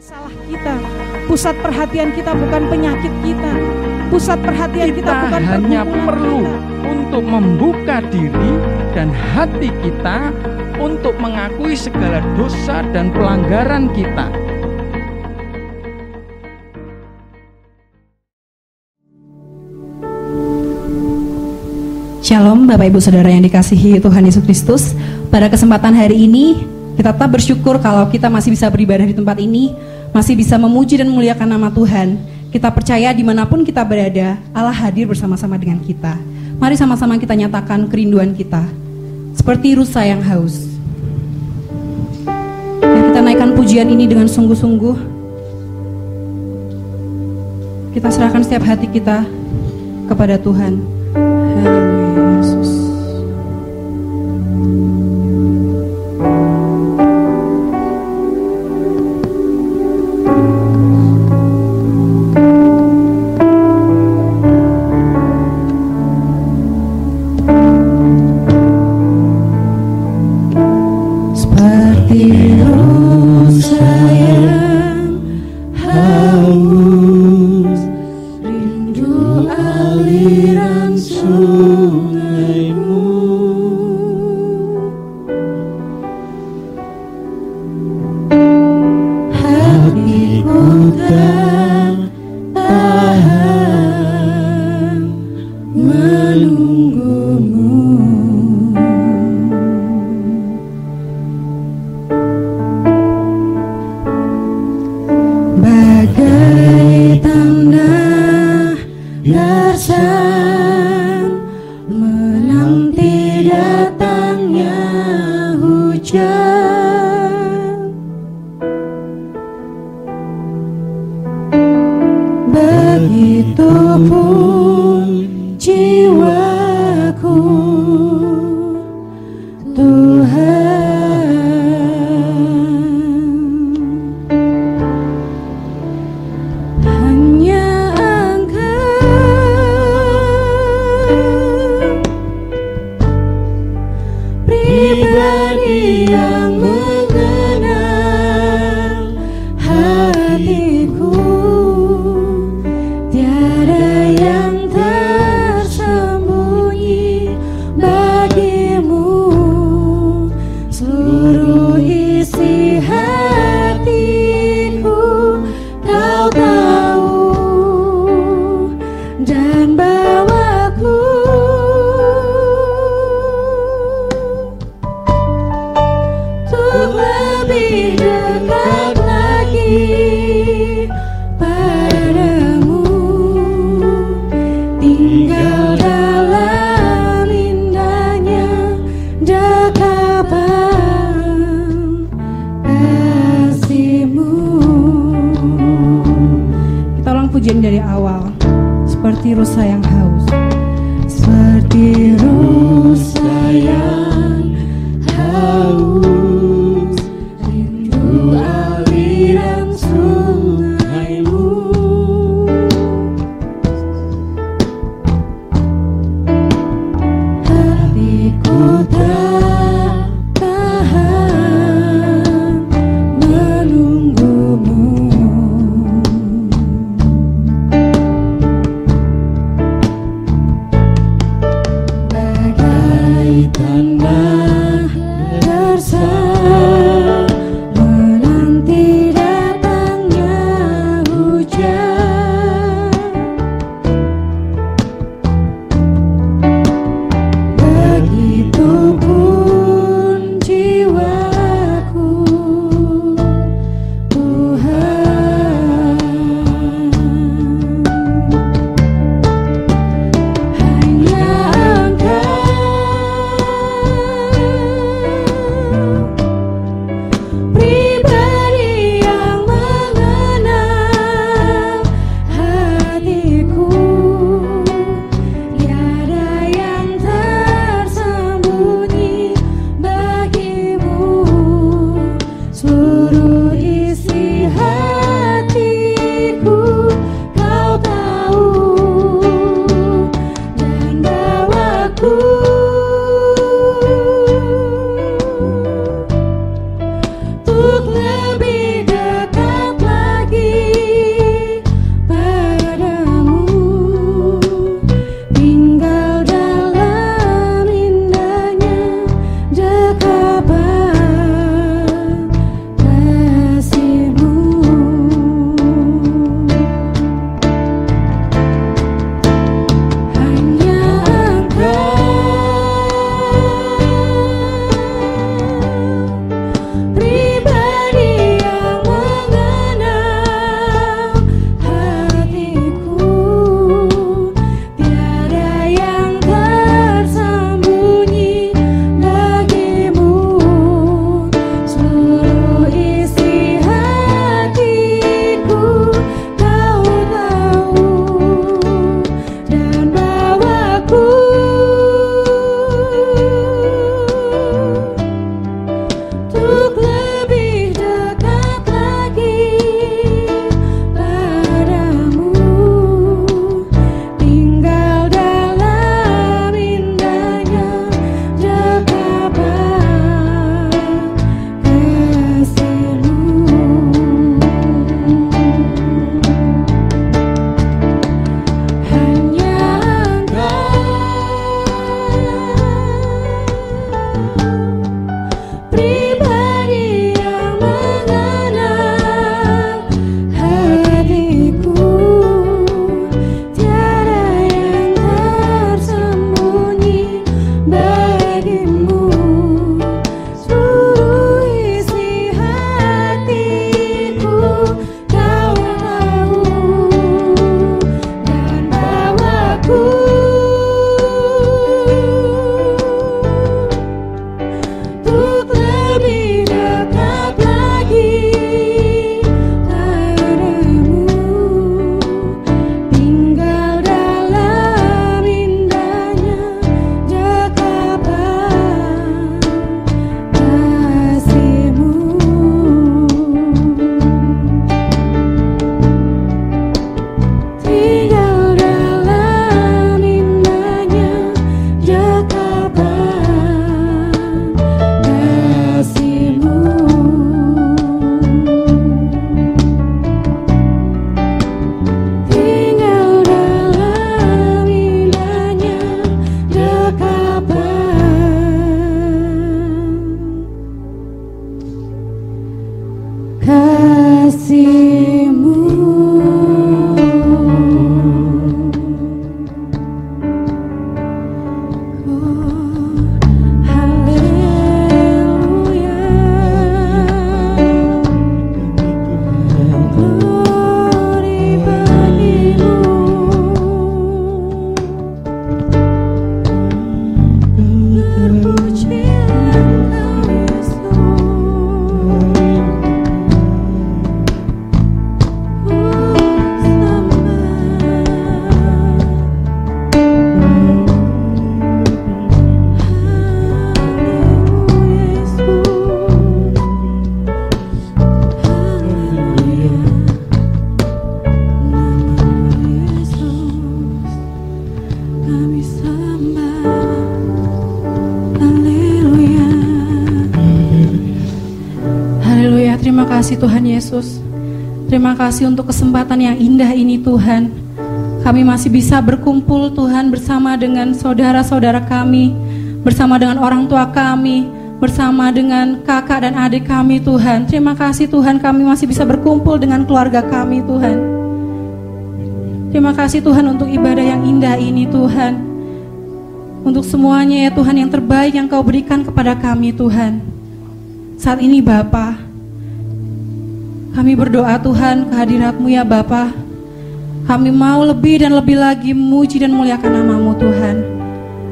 masalah kita. Pusat perhatian kita bukan penyakit kita. Pusat perhatian kita bukan hanya perlu kita. Untuk membuka diri dan hati kita untuk mengakui segala dosa dan pelanggaran kita. Shalom Bapak Ibu Saudara yang dikasihi Tuhan Yesus Kristus. Pada kesempatan hari ini kita tetap bersyukur kalau kita masih bisa beribadah di tempat ini, masih bisa memuji dan memuliakan nama Tuhan. Kita percaya dimanapun kita berada, Allah hadir bersama-sama dengan kita. Mari sama-sama kita nyatakan kerinduan kita seperti rusa yang haus. Dan kita naikkan pujian ini dengan sungguh-sungguh. Kita serahkan setiap hati kita kepada Tuhan. Haleluya Yesus. Seperti rusa yang haus, rindu aliran sungaimu. Hatiku tak tahan menunggumu. Bagai tanda darsan menanti datangnya hujan, begitupun jiwaku Tuhan. Pribadi yang mengenal hatiku, tiada yang tersembunyi bagimu. Seluruh isi hatiku kau tahu dan bawaku lebih dekat lagi padamu, tinggal dalam indahnya dekapan kasih-Mu. Kita ulang pujian dari awal. Seperti rusa yang haus, seperti rusa yang haus, rindu aliran sungaimu. Hatiku tak tahan menunggumu. Bagai kasih-Mu. Terima kasih Tuhan Yesus. Terima kasih untuk kesempatan yang indah ini Tuhan. Kami masih bisa berkumpul Tuhan bersama dengan saudara-saudara kami, bersama dengan orang tua kami, bersama dengan kakak dan adik kami Tuhan. Terima kasih Tuhan, kami masih bisa berkumpul dengan keluarga kami Tuhan. Terima kasih Tuhan untuk ibadah yang indah ini Tuhan. Untuk semuanya ya Tuhan yang terbaik yang Kau berikan kepada kami Tuhan. Saat ini Bapa, kami berdoa Tuhan kehadirat-Mu ya Bapa. Kami mau lebih dan lebih lagi memuji dan muliakan nama-Mu Tuhan.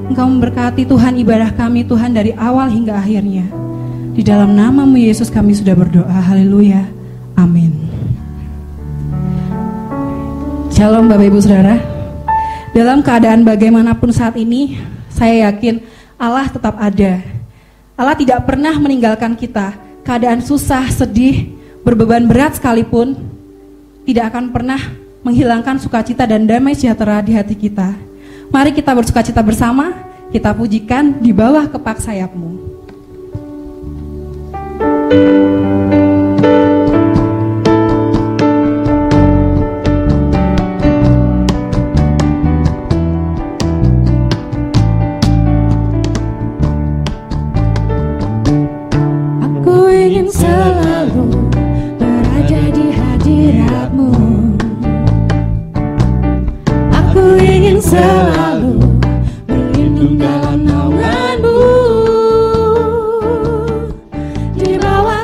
Engkau memberkati Tuhan ibadah kami Tuhan dari awal hingga akhirnya. Di dalam nama-Mu Yesus kami sudah berdoa. Haleluya. Amin. Shalom Bapak Ibu Saudara. Dalam keadaan bagaimanapun saat ini, saya yakin Allah tetap ada. Allah tidak pernah meninggalkan kita. Keadaan susah, sedih, berbeban berat sekalipun tidak akan pernah menghilangkan sukacita dan damai sejahtera di hati kita. Mari kita bersukacita bersama, kita pujikan di bawah kepak sayap-Mu. Aku ingin selalu berada di hadirat-Mu. Aku ingin selalu berlindung dalam naungan-Mu, di bawah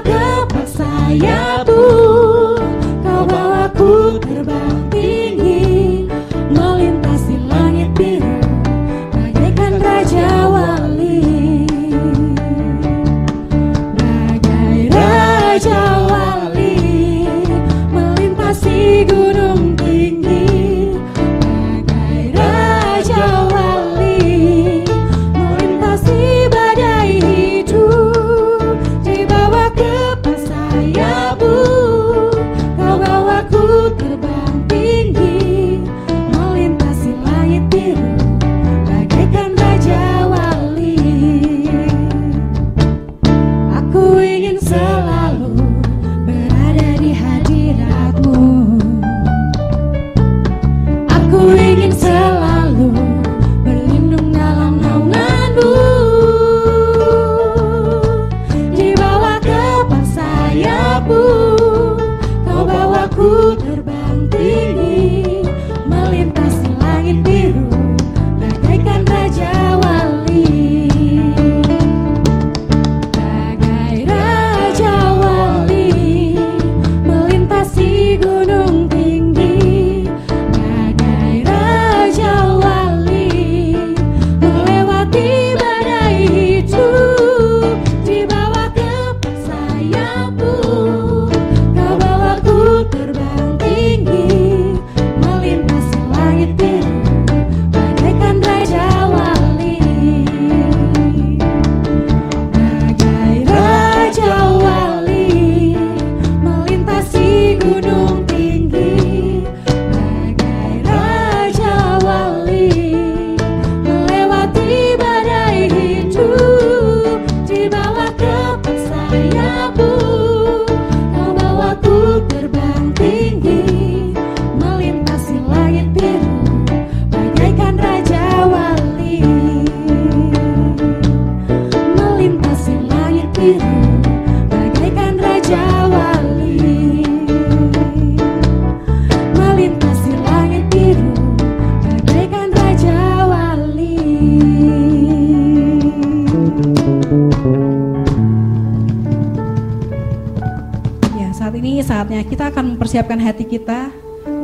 akan persiapkan hati kita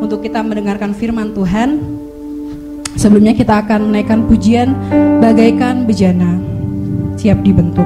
untuk kita mendengarkan firman Tuhan. Sebelumnya kita akan menaikkan pujian bagaikan bejana siap dibentuk.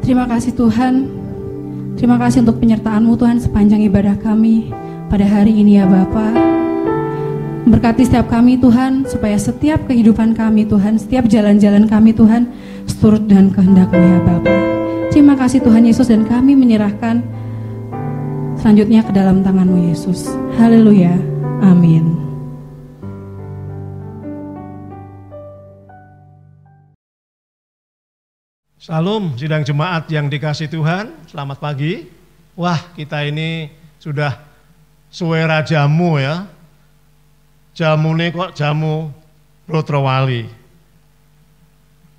Terima kasih Tuhan. Terima kasih untuk penyertaan-Mu Tuhan sepanjang ibadah kami pada hari ini ya Bapa. Berkati setiap kami Tuhan, supaya setiap kehidupan kami Tuhan, setiap jalan-jalan kami Tuhan, seturut dengan kehendak-Mu ya Bapa. Terima kasih Tuhan Yesus, dan kami menyerahkan selanjutnya ke dalam tangan-Mu Yesus. Haleluya, amin. Salam sidang jemaat yang dikasih Tuhan, selamat pagi. Wah, kita ini sudah suwera jamu ya. Jamu ini kok jamu Rotrowali.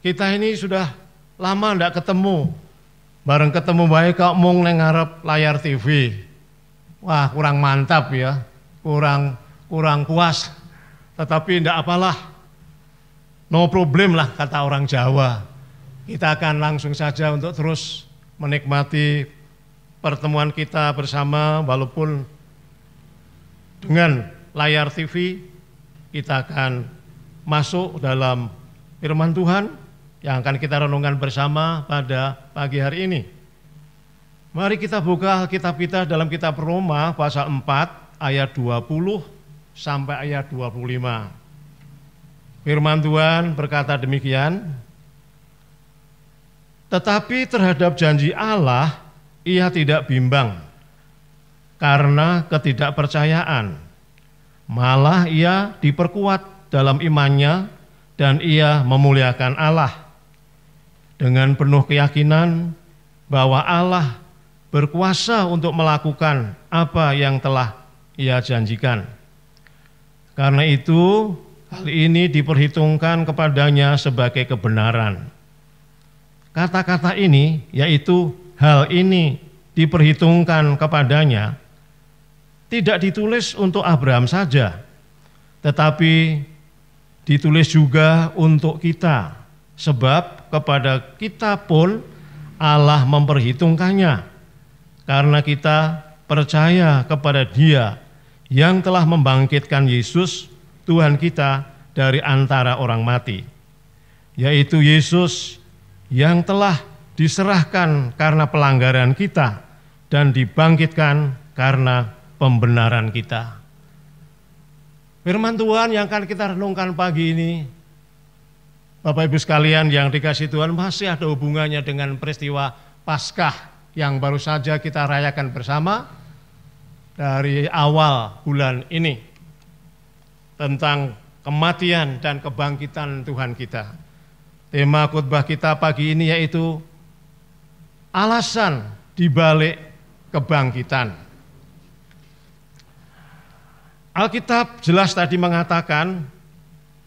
Kita ini sudah lama ndak ketemu. Bareng ketemu baik kok mung neng ngarep layar TV. Wah, kurang mantap ya. Kurang puas. Tetapi ndak apalah. No problem lah kata orang Jawa. Kita akan langsung saja untuk terus menikmati pertemuan kita bersama, walaupun dengan layar TV. Kita akan masuk dalam firman Tuhan yang akan kita renungkan bersama pada pagi hari ini. Mari kita buka Alkitab kita dalam kitab Roma pasal 4 ayat 20 sampai ayat 25. Firman Tuhan berkata demikian, tetapi terhadap janji Allah ia tidak bimbang karena ketidakpercayaan. Malah ia diperkuat dalam imannya dan ia memuliakan Allah dengan penuh keyakinan bahwa Allah berkuasa untuk melakukan apa yang telah ia janjikan. Karena itu hal ini diperhitungkan kepadanya sebagai kebenaran. Kata-kata ini, yaitu hal ini diperhitungkan kepadanya, tidak ditulis untuk Abraham saja, tetapi ditulis juga untuk kita, sebab kepada kita pun Allah memperhitungkannya, karena kita percaya kepada Dia yang telah membangkitkan Yesus, Tuhan kita, dari antara orang mati, yaitu Yesus yang telah diserahkan karena pelanggaran kita dan dibangkitkan karena pembenaran kita. Firman Tuhan yang akan kita renungkan pagi ini, Bapak Ibu sekalian yang dikasihi Tuhan, masih ada hubungannya dengan peristiwa Paskah yang baru saja kita rayakan bersama dari awal bulan ini, tentang kematian dan kebangkitan Tuhan kita. Tema khotbah kita pagi ini yaitu alasan dibalik kebangkitan. Alkitab jelas tadi mengatakan,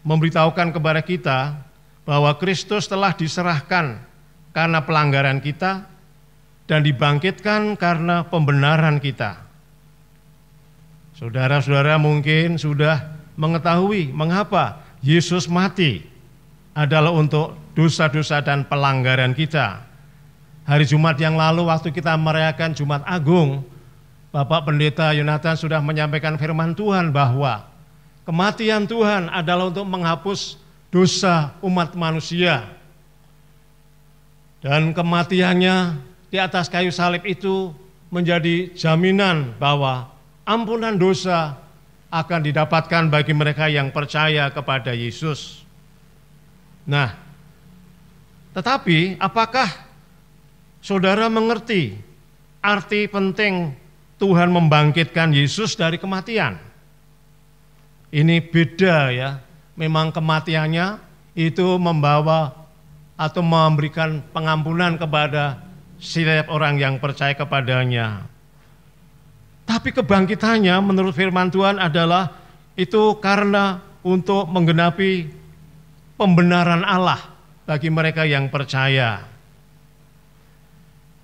memberitahukan kepada kita bahwa Kristus telah diserahkan karena pelanggaran kita dan dibangkitkan karena pembenaran kita. Saudara-saudara mungkin sudah mengetahui mengapa Yesus mati adalah untuk dosa-dosa dan pelanggaran kita. Hari Jumat yang lalu waktu kita merayakan Jumat Agung, Bapak Pendeta Yonatan sudah menyampaikan firman Tuhan bahwa kematian Tuhan adalah untuk menghapus dosa umat manusia. Dan kematiannya di atas kayu salib itu menjadi jaminan bahwa ampunan dosa akan didapatkan bagi mereka yang percaya kepada Yesus. Nah, tetapi apakah saudara mengerti arti penting Tuhan membangkitkan Yesus dari kematian? Ini beda ya, memang kematiannya itu membawa atau memberikan pengampunan kepada setiap orang yang percaya kepadanya. Tapi kebangkitannya menurut firman Tuhan adalah itu karena untuk menggenapi pembenaran Allah bagi mereka yang percaya.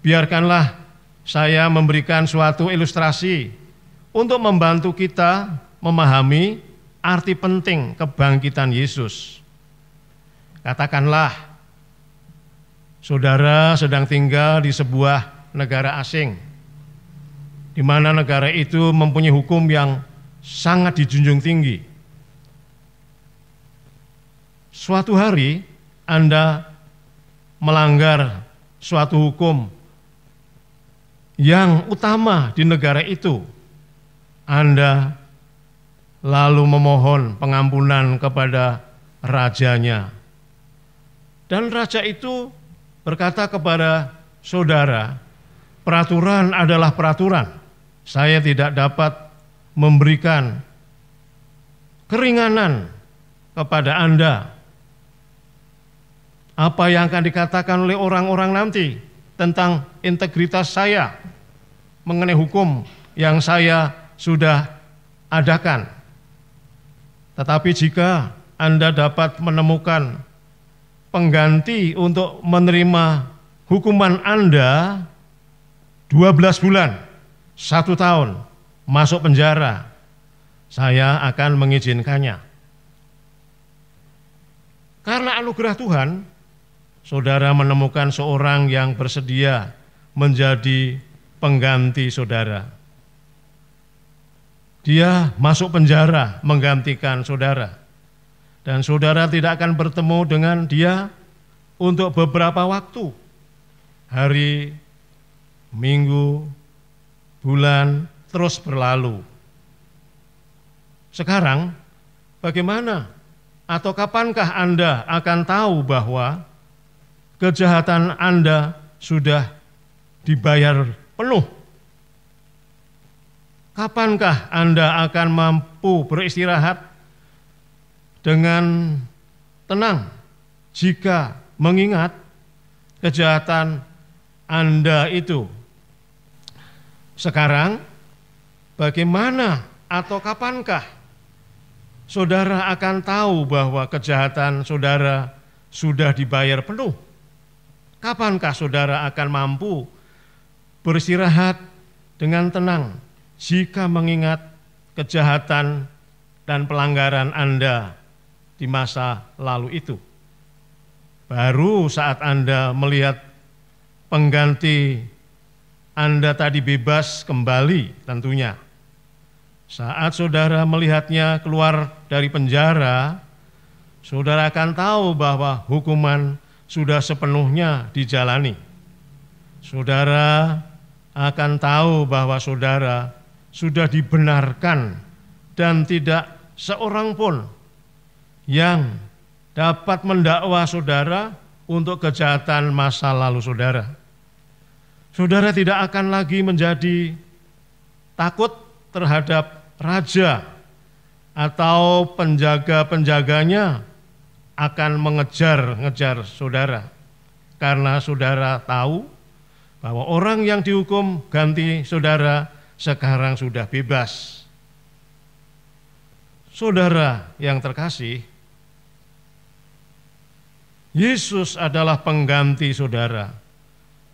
Biarkanlah saya memberikan suatu ilustrasi untuk membantu kita memahami arti penting kebangkitan Yesus. Katakanlah, saudara sedang tinggal di sebuah negara asing, di mana negara itu mempunyai hukum yang sangat dijunjung tinggi. Suatu hari Anda melanggar suatu hukum yang utama di negara itu, Anda lalu memohon pengampunan kepada rajanya. Dan raja itu berkata kepada saudara, peraturan adalah peraturan. Saya tidak dapat memberikan keringanan kepada Anda. Apa yang akan dikatakan oleh orang-orang nanti tentang integritas saya mengenai hukum yang saya sudah adakan. Tetapi jika Anda dapat menemukan pengganti untuk menerima hukuman Anda 12 bulan, 1 tahun, masuk penjara, saya akan mengizinkannya. Karena anugerah Tuhan, saudara menemukan seorang yang bersedia menjadi pengganti saudara. Dia masuk penjara menggantikan saudara. Dan saudara tidak akan bertemu dengan dia untuk beberapa waktu. Hari, minggu, bulan, terus berlalu. Sekarang, bagaimana atau kapankah Anda akan tahu bahwa kejahatan Anda sudah dibayar penuh? Kapankah Anda akan mampu beristirahat dengan tenang jika mengingat kejahatan Anda itu? Sekarang, bagaimana atau kapankah saudara akan tahu bahwa kejahatan saudara sudah dibayar penuh? Kapankah saudara akan mampu beristirahat dengan tenang jika mengingat kejahatan dan pelanggaran Anda di masa lalu itu? Baru saat Anda melihat pengganti Anda tadi bebas kembali tentunya. Saat saudara melihatnya keluar dari penjara, saudara akan tahu bahwa hukuman sudah sepenuhnya dijalani. Saudara akan tahu bahwa saudara sudah dibenarkan dan tidak seorang pun yang dapat mendakwa saudara untuk kejahatan masa lalu saudara. Saudara tidak akan lagi menjadi takut terhadap raja atau penjaga-penjaganya akan mengejar-ngejar saudara. Karena saudara tahu bahwa orang yang dihukum ganti saudara sekarang sudah bebas. Saudara yang terkasih, Yesus adalah pengganti saudara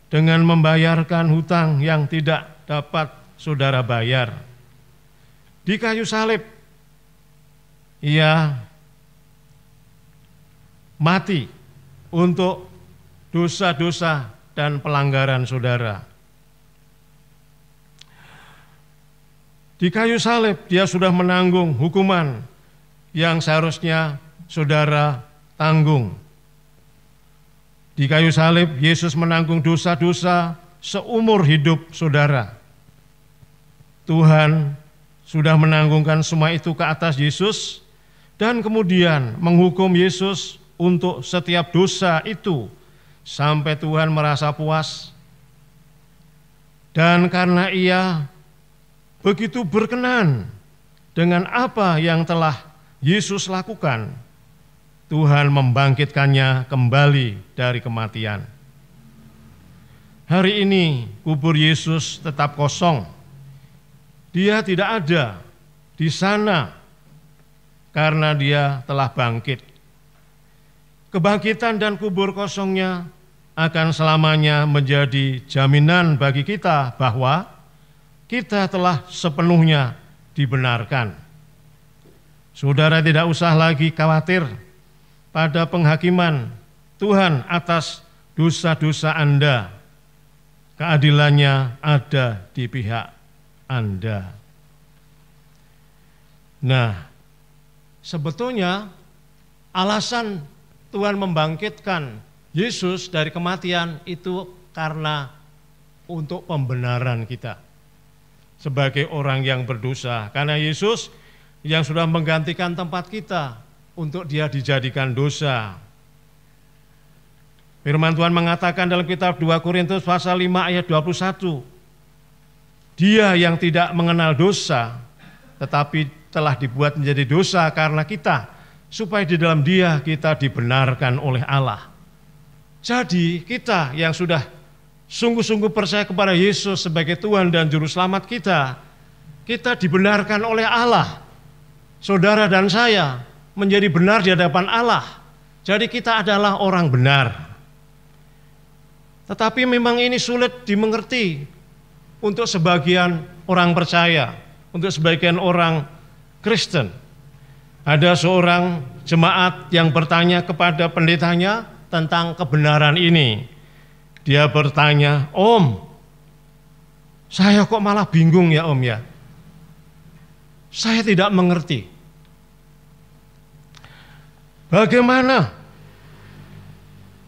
dengan membayarkan hutang yang tidak dapat saudara bayar. Di kayu salib, Ia mati untuk dosa-dosa dan pelanggaran saudara. Di kayu salib Dia sudah menanggung hukuman yang seharusnya saudara tanggung. Di kayu salib Yesus menanggung dosa-dosa seumur hidup saudara. Tuhan sudah menanggungkan semua itu ke atas Yesus dan kemudian menghukum Yesus untuk setiap dosa itu sampai Tuhan merasa puas. Dan karena Ia begitu berkenan dengan apa yang telah Yesus lakukan, Tuhan membangkitkannya kembali dari kematian. Hari ini kubur Yesus tetap kosong. Dia tidak ada di sana karena Dia telah bangkit. Kebangkitan dan kubur kosongnya akan selamanya menjadi jaminan bagi kita bahwa kita telah sepenuhnya dibenarkan. Saudara tidak usah lagi khawatir pada penghakiman Tuhan atas dosa-dosa Anda. Keadilannya ada di pihak Anda. Nah, sebetulnya alasan Tuhan membangkitkan Yesus dari kematian itu karena untuk pembenaran kita sebagai orang yang berdosa. Karena Yesus yang sudah menggantikan tempat kita untuk dia dijadikan dosa. Firman Tuhan mengatakan dalam kitab 2 Korintus pasal 5 ayat 21, Dia yang tidak mengenal dosa, tetapi telah dibuat menjadi dosa karena kita, supaya di dalam Dia kita dibenarkan oleh Allah. Jadi kita yang sudah sungguh-sungguh percaya kepada Yesus sebagai Tuhan dan Juru Selamat kita, kita dibenarkan oleh Allah. Saudara dan saya menjadi benar di hadapan Allah. Jadi kita adalah orang benar. Tetapi memang ini sulit dimengerti untuk sebagian orang percaya, untuk sebagian orang Kristen. Ada seorang jemaat yang bertanya kepada pendetanya tentang kebenaran ini. Dia bertanya, "Om, saya kok malah bingung ya Om ya? Saya tidak mengerti. Bagaimana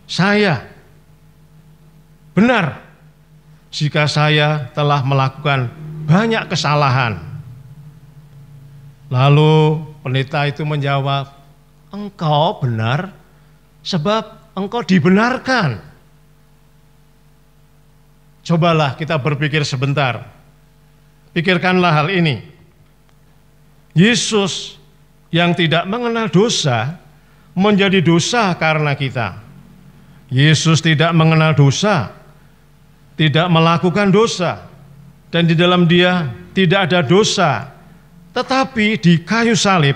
saya benar jika saya telah melakukan banyak kesalahan?" Lalu pendeta itu menjawab, "Engkau benar sebab engkau dibenarkan." Cobalah kita berpikir sebentar. Pikirkanlah hal ini. Yesus yang tidak mengenal dosa menjadi dosa karena kita. Yesus tidak mengenal dosa, tidak melakukan dosa, dan di dalam Dia tidak ada dosa. Tetapi di kayu salib,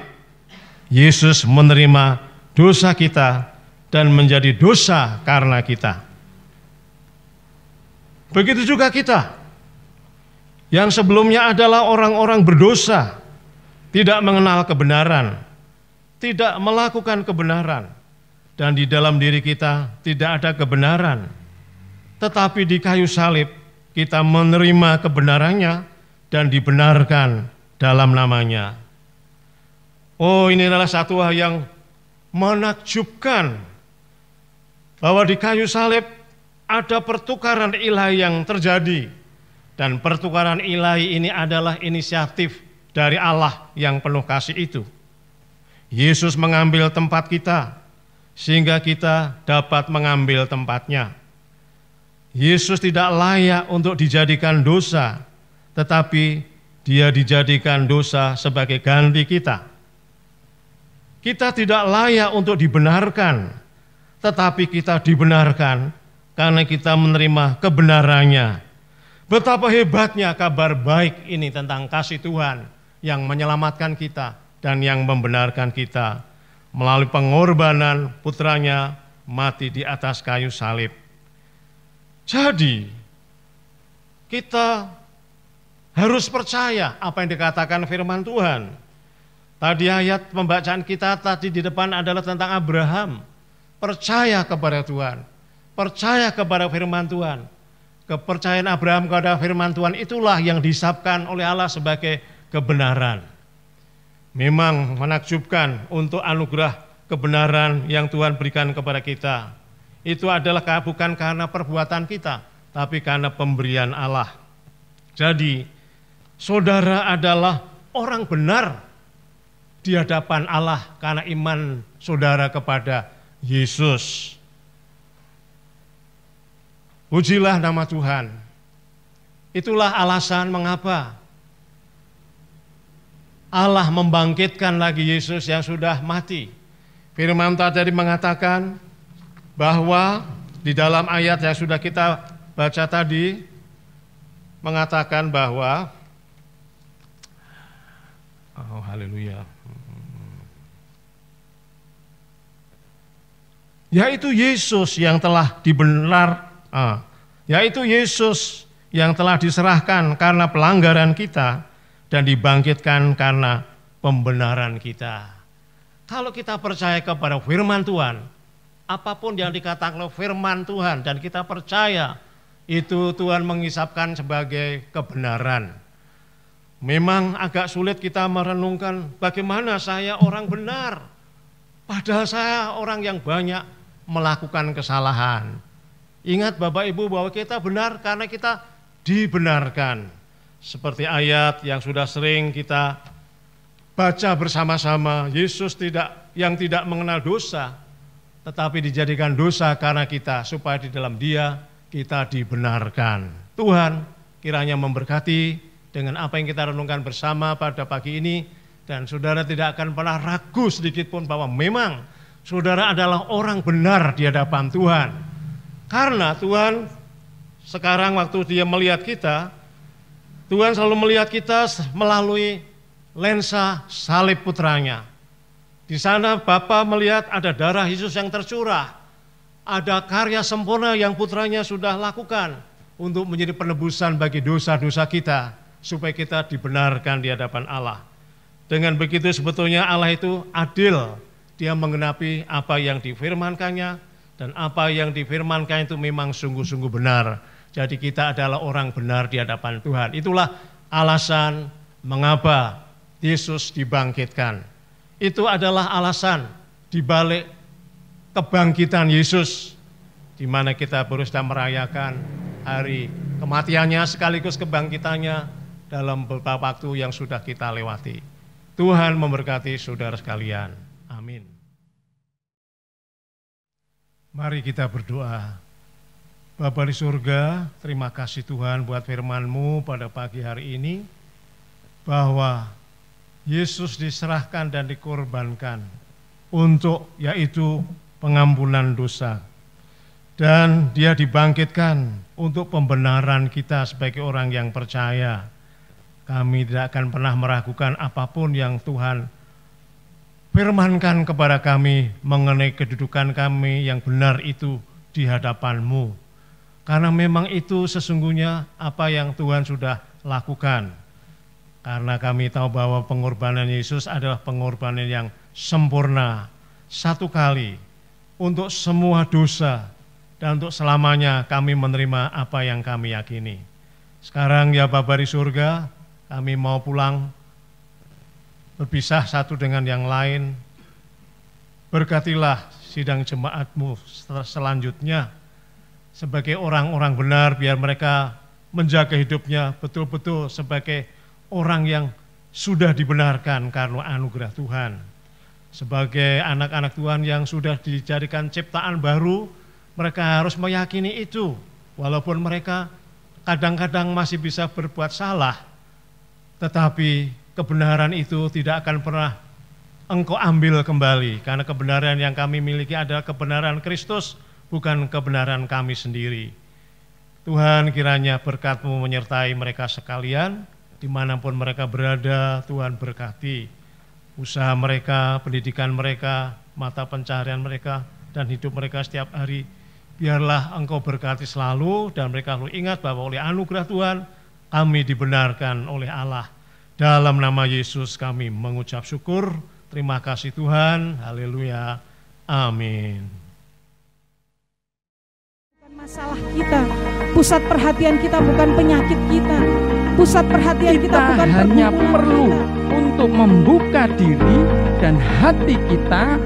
Yesus menerima dosa kita dan menjadi dosa karena kita. Begitu juga kita, yang sebelumnya adalah orang-orang berdosa, tidak mengenal kebenaran, tidak melakukan kebenaran, dan di dalam diri kita tidak ada kebenaran. Tetapi di kayu salib kita menerima kebenarannya dan dibenarkan dalam namanya. Oh, ini adalah satu hal yang menakjubkan, bahwa di kayu salib ada pertukaran ilahi yang terjadi, dan pertukaran ilahi ini adalah inisiatif dari Allah yang penuh kasih itu. Yesus mengambil tempat kita sehingga kita dapat mengambil tempatnya. Yesus tidak layak untuk dijadikan dosa, tetapi Dia dijadikan dosa sebagai ganti kita. Kita tidak layak untuk dibenarkan, tetapi kita dibenarkan karena kita menerima kebenarannya. Betapa hebatnya kabar baik ini tentang kasih Tuhan yang menyelamatkan kita dan yang membenarkan kita melalui pengorbanan putranya mati di atas kayu salib. Jadi kita harus percaya apa yang dikatakan firman Tuhan. Tadi ayat pembacaan kita tadi di depan adalah tentang Abraham. Percaya kepada Tuhan, percaya kepada firman Tuhan. Kepercayaan Abraham kepada firman Tuhan itulah yang dihisapkan oleh Allah sebagai kebenaran. Memang menakjubkan untuk anugerah kebenaran yang Tuhan berikan kepada kita. Itu adalah bukan karena perbuatan kita, tapi karena pemberian Allah. Jadi, saudara adalah orang benar di hadapan Allah karena iman saudara kepada Yesus. Pujilah nama Tuhan. Itulah alasan mengapa Allah membangkitkan lagi Yesus yang sudah mati. Firman tadi mengatakan bahwa di dalam ayat yang sudah kita baca tadi mengatakan bahwa oh haleluya, yaitu Yesus yang telah yaitu Yesus yang telah diserahkan karena pelanggaran kita dan dibangkitkan karena pembenaran kita. Kalau kita percaya kepada firman Tuhan, apapun yang dikatakan oleh firman Tuhan dan kita percaya, itu Tuhan mengisapkan sebagai kebenaran. Memang agak sulit kita merenungkan bagaimana saya orang benar, padahal saya orang yang banyak melakukan kesalahan. Ingat Bapak Ibu bahwa kita benar karena kita dibenarkan. Seperti ayat yang sudah sering kita baca bersama-sama, Yesus yang tidak mengenal dosa, tetapi dijadikan dosa karena kita, supaya di dalam Dia kita dibenarkan. Tuhan kiranya memberkati dengan apa yang kita renungkan bersama pada pagi ini, dan saudara tidak akan pernah ragu sedikit pun bahwa memang saudara adalah orang benar di hadapan Tuhan. Karena Tuhan sekarang waktu Dia melihat kita, Tuhan selalu melihat kita melalui lensa salib putranya. Di sana Bapa melihat ada darah Yesus yang tercurah, ada karya sempurna yang putranya sudah lakukan untuk menjadi penebusan bagi dosa-dosa kita, supaya kita dibenarkan di hadapan Allah. Dengan begitu sebetulnya Allah itu adil, Dia menggenapi apa yang difirmankannya, dan apa yang difirmankan itu memang sungguh-sungguh benar. Jadi kita adalah orang benar di hadapan Tuhan. Itulah alasan mengapa Yesus dibangkitkan. Itu adalah alasan dibalik kebangkitan Yesus, di mana kita baru sedang merayakan hari kematiannya sekaligus kebangkitannya dalam beberapa waktu yang sudah kita lewati. Tuhan memberkati saudara sekalian. Amin. Mari kita berdoa. Bapa di surga, terima kasih Tuhan buat firman-Mu pada pagi hari ini, bahwa Yesus diserahkan dan dikorbankan untuk yaitu pengampunan dosa. Dan Dia dibangkitkan untuk pembenaran kita sebagai orang yang percaya. Kami tidak akan pernah meragukan apapun yang Tuhan firmankan kepada kami mengenai kedudukan kami yang benar itu di hadapan-Mu. Karena memang itu sesungguhnya apa yang Tuhan sudah lakukan. Karena kami tahu bahwa pengorbanan Yesus adalah pengorbanan yang sempurna, satu kali, untuk semua dosa, dan untuk selamanya kami menerima apa yang kami yakini. Sekarang ya Bapa di surga, kami mau pulang, berpisah satu dengan yang lain. Berkatilah sidang jemaat-Mu selanjutnya, sebagai orang-orang benar, biar mereka menjaga hidupnya betul-betul sebagai orang yang sudah dibenarkan karena anugerah Tuhan. Sebagai anak-anak Tuhan yang sudah dijadikan ciptaan baru, mereka harus meyakini itu. Walaupun mereka kadang-kadang masih bisa berbuat salah, tetapi kebenaran itu tidak akan pernah Engkau ambil kembali. Karena kebenaran yang kami miliki adalah kebenaran Kristus, bukan kebenaran kami sendiri. Tuhan kiranya berkat-Mu menyertai mereka sekalian, dimanapun mereka berada. Tuhan berkati usaha mereka, pendidikan mereka, mata pencaharian mereka, dan hidup mereka setiap hari. Biarlah Engkau berkati selalu, dan mereka selalu ingat bahwa oleh anugerah Tuhan kami dibenarkan oleh Allah. Dalam nama Yesus kami mengucap syukur. Terima kasih Tuhan. Haleluya. Amin. Masalah kita, pusat perhatian kita bukan penyakit kita, pusat perhatian kita bukan hanya pergumulan perlu kita. Untuk membuka diri dan hati kita